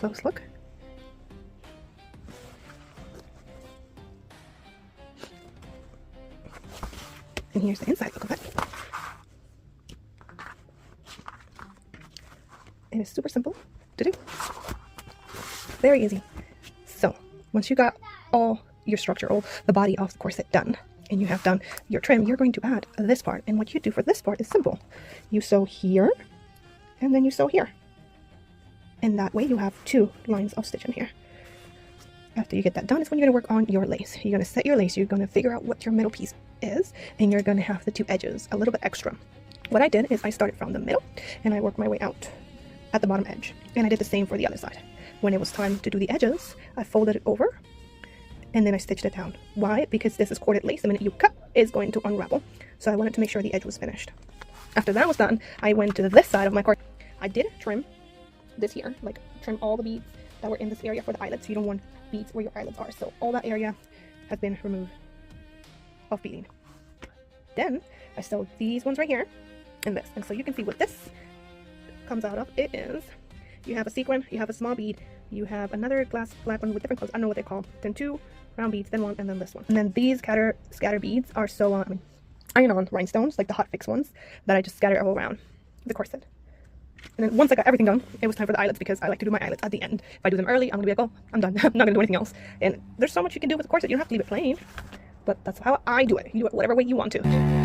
close look. And here's the inside look of it. It is super simple to do. Very easy. So once you got all your structure, all the body of the corset done, and you have done your trim, you're going to add this part. And what you do for this part is simple. You sew here, and then you sew here. And that way you have 2 lines of stitch in here. After you get that done is when you're going to work on your lace. You're going to set your lace, you're going to figure out what your middle piece is, and you're going to have the 2 edges a little bit extra. What I did is I started from the middle, and I worked my way out at the bottom edge. And I did the same for the other side. When it was time to do the edges, I folded it over, and then I stitched it down. Why? Because this is corded lace. The minute you cut, it's going to unravel. So I wanted to make sure the edge was finished. After that was done, I went to this side of my corset. I did trim this here, like trim all the beads that were in this area for the eyelets. You don't want beads where your eyelets are. So all that area has been removed of beading. Then I sewed these ones right here and this. And so you can see what this comes out of. It is, you have a sequin, you have a small bead, you have another glass black one with different colors. I don't know what they're called. Then 2 round beads, then 1, and then this one. And then these scatter beads are iron-on rhinestones, like the hot fix ones, that I just scatter all around the corset. And then once I got everything done, it was time for the eyelets, because I like to do my eyelets at the end. If I do them early, I'm gonna be like, oh, I'm done. I'm not gonna do anything else. And there's so much you can do with the corset. You don't have to leave it plain, but that's how I do it. You do it whatever way you want to.